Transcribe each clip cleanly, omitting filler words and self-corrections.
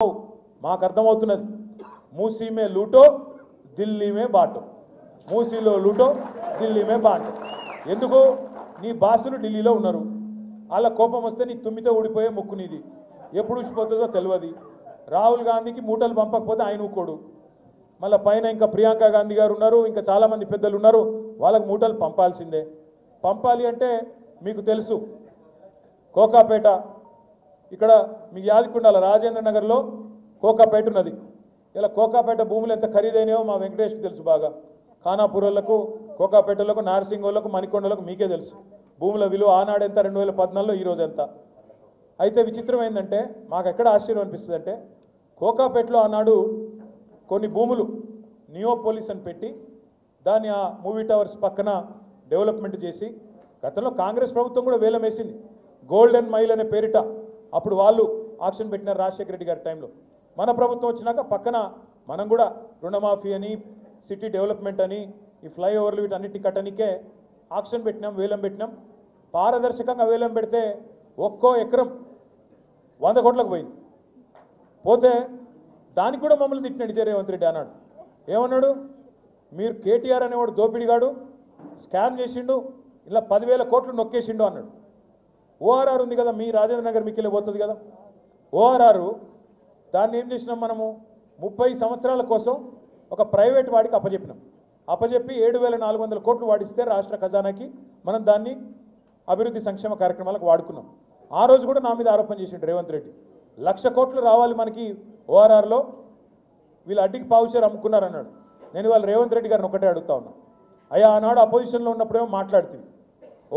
మాకు అర్థమవుతున్నది మూసీ మే లూటో ఢిల్లీ మే బాటో మూసీలో లూటో ఢిల్లీ మే బాటో ఎందుకు నీ బాసులు ఢిల్లీలో ఉన్నారు వాళ్ళ కోపం వస్తే నీ తుమ్మితో ఊడిపోయే ముక్కు నీది ఎప్పుడు ఊసిపోతుందో తెలియదు రాహుల్ గాంధీకి మూటలు పంపకపోతే ఆయన ఊకోడు మళ్ళీ పైన ఇంకా ప్రియాంక గాంధీ గారు ఉన్నారు ఇంకా చాలామంది పెద్దలు ఉన్నారు వాళ్ళకి మూటలు పంపాల్సిందే పంపాలి అంటే మీకు తెలుసు కోకాపేట ఇక్కడ మీకు యాదికుండాల రాజేంద్ర నగర్లో కోకాపేట ఉన్నది ఇలా కోకాపేట భూములు ఎంత ఖరీదైనాయో మా వెంకటేష్కి తెలుసు బాగా ఖానాపూర్లకు కోకాపేటలకు నార్సింగోళ్లకు మణికొండలకు మీకే తెలుసు భూముల విలువ ఆనాడు ఎంత 2014లో ఈరోజు ఎంత అయితే విచిత్రం ఏంటంటే మాకు ఎక్కడ ఆశ్చర్యం అనిపిస్తుంది అంటే కోకాపేటలో ఆనాడు కొన్ని భూములు నియోపోలిస్ అని పెట్టి దాన్ని ఆ మూవీ టవర్స్ పక్కన డెవలప్మెంట్ చేసి గతంలో కాంగ్రెస్ ప్రభుత్వం కూడా వేలం వేసింది గోల్డెన్ మైల్ అనే పేరిట అప్పుడు వాళ్ళు ఆక్షన్ పెట్టినారు రాజశేఖర రెడ్డి గారి టైంలో మన ప్రభుత్వం వచ్చినాక పక్కన మనం కూడా రుణమాఫీ అని సిటీ డెవలప్మెంట్ అని ఈ ఫ్లైఓవర్లు వీటన్నిటి కట్టనికే ఆక్షన్ పెట్టినాం వేలం పెట్టినాం పారదర్శకంగా వేలం పెడితే ఒక్కో ఎకరం 100 కోట్లకు పోయింది పోతే దానికి కూడా మమ్మల్ని తిట్టినాడు రేవంత్ రెడ్డి అన్నాడు ఏమన్నాడు మీరు కేటీఆర్ అనేవాడు దోపిడిగాడు స్కామ్ చేసిండు ఇలా 10,000 కోట్లు నొక్కేసిండు అన్నాడు ఓఆర్ఆర్ ఉంది కదా మీ రాజేంద్ర నగర్ మీకు వెళ్ళిపోతుంది కదా ఓఆర్ఆర్ దాన్ని ఏం చేసినాం మనము 30 సంవత్సరాల కోసం ఒక ప్రైవేట్ వాడికి అప్పజెప్పి 7,400 కోట్లు వాడిస్తే రాష్ట్ర ఖజానాకి మనం దాన్ని అభివృద్ధి సంక్షేమ కార్యక్రమాలకు వాడుకున్నాం ఆ రోజు కూడా నా మీద ఆరోపణ చేసిండు రేవంత్ రెడ్డి 1,00,000 కోట్లు రావాలి మనకి ఓఆర్ఆర్లో వీళ్ళు అడ్డికి పావుషేర్ అమ్ముకున్నారన్నాడు నేను వాళ్ళు రేవంత్ రెడ్డి గారిని ఒకటే అడుగుతా ఉన్నా అయ్యా ఆనాడు అపోజిషన్లో ఉన్నప్పుడేమో మాట్లాడుతుంది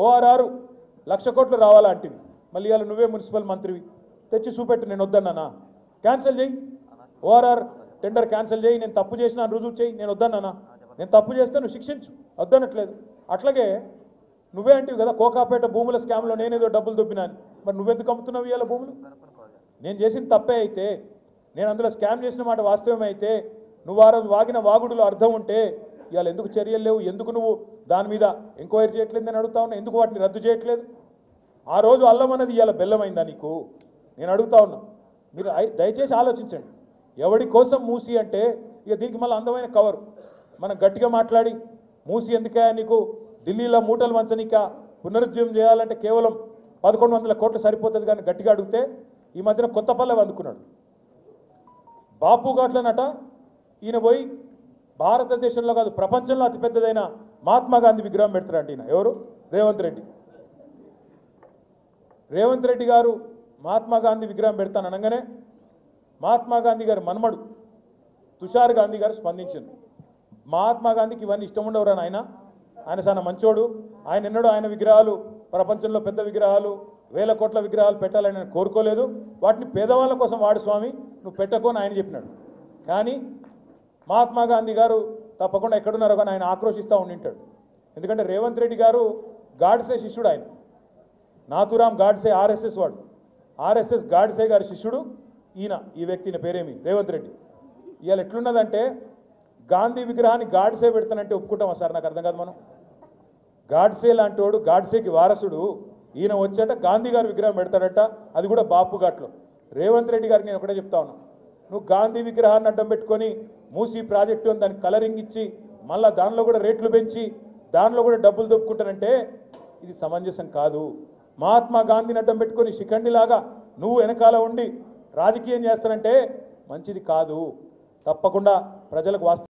ఓఆర్ఆర్ 1,00,000 కోట్లు రావాలా అంటివి మళ్ళీ ఇవాళ నువ్వే మున్సిపల్ మంత్రివి తెచ్చి చూపెట్టు నేను వద్దన్నానా క్యాన్సిల్ చేయి ఓఆర్ఆర్ టెండర్ క్యాన్సిల్ చేయి నేను తప్పు చేసినా రుజువు చేయి నేను వద్దన్నానా నేను తప్పు చేస్తే నువ్వు శిక్షించు వద్దనట్లేదు అట్లాగే నువ్వే అంటివి కదా కోకాపేట భూముల స్కామ్లో నేనేదో డబ్బులు దొబ్బినాను మరి నువ్వెందుకు అమ్ముతున్నావు ఇవాళ భూములు నేను చేసిన తప్పే అయితే నేను అందులో స్కామ్ చేసిన మాట వాస్తవమే అయితే నువ్వు ఆ రోజు వాగిన వాగుడులో అర్థం ఉంటే ఇవాళ ఎందుకు చర్యలు లేవు ఎందుకు నువ్వు దాని మీద ఎంక్వైరీ చేయట్లేదని అడుగుతా ఉన్నా ఎందుకు వాటిని రద్దు చేయట్లేదు ఆ రోజు అల్లం అన్నది ఇవాళ బెల్లమైందా నీకు నేను అడుగుతా ఉన్నా మీరు దయచేసి ఆలోచించండి ఎవడి కోసం మూసి అంటే ఇక దీనికి మళ్ళీ అందమైన కవర్ మనం గట్టిగా మాట్లాడి మూసి ఎందుకే నీకు ఢిల్లీలో మూటలు వంచనిక పునరుజ్జీవం చేయాలంటే కేవలం 1,100 కోట్లు సరిపోతుంది కానీ గట్టిగా అడిగితే ఈ మధ్యన కొత్త పల్లె అందుకున్నాడు బాపు ఘాట్లనట ఈయన పోయి భారతదేశంలో కాదు ప్రపంచంలో అతిపెద్దదైన మహాత్మా గాంధీ విగ్రహం పెడతారంట ఈయన ఎవరు రేవంత్ రెడ్డి గారు మహాత్మా గాంధీ విగ్రహం పెడతాను అనగానే మహాత్మా గాంధీ గారి మన్మడు తుషార్ గాంధీ గారు స్పందించింది మహాత్మా గాంధీకి ఇవన్నీ ఇష్టం ఉండవరని ఆయన చాలా మంచోడు ఆయన ఎన్నడూ ఆయన విగ్రహాలు ప్రపంచంలో పెద్ద విగ్రహాలు 1,000 కోట్ల విగ్రహాలు పెట్టాలని నేను కోరుకోలేదు వాటిని పేదవాళ్ళ కోసం వాడు స్వామి నువ్వు పెట్టకో అని ఆయన చెప్పినాడు కానీ మహాత్మా గాంధీ గారు తప్పకుండా ఎక్కడున్నారో కానీ ఆయన ఆక్రోషిస్తూ ఉండింటాడు ఎందుకంటే రేవంత్ రెడ్డి గారు గాడ్సే శిష్యుడు ఆయన నాథురామ్ గాడ్సే ఆర్ఎస్ఎస్ వాడు ఆర్ఎస్ఎస్ గాడ్సే గారి శిష్యుడు ఈ వ్యక్తిని పేరేమి రేవంత్ రెడ్డి ఇవాళ ఎట్లున్నదంటే గాంధీ విగ్రహాన్ని గాడ్సే పెడతానంటే ఒప్పుకుంటామా సార్ నాకు అర్థం కాదు మనం గాడ్సే లాంటి వాడు గాడ్సేకి వారసుడు ఈయన వచ్చేట గాంధీ గారి విగ్రహం పెడతాడట అది కూడా బాపు ఘాట్లో రేవంత్ రెడ్డి గారికి నేను ఒకటే చెప్తా ఉన్నా నువ్వు గాంధీ విగ్రహాన్ని అడ్డం పెట్టుకొని మూసీ ప్రాజెక్టు అని దాన్ని కలరింగ్ ఇచ్చి మళ్ళీ దానిలో కూడా రేట్లు పెంచి దానిలో కూడా డబ్బులు దొప్పుకుంటానంటే ఇది సమంజసం కాదు మహాత్మా గాంధీని అడ్డం పెట్టుకొని శిఖండిలాగా నువ్వు వెనకాల ఉండి రాజకీయం చేస్తానంటే మంచిది కాదు తప్పకుండా ప్రజలకు వాస్తవం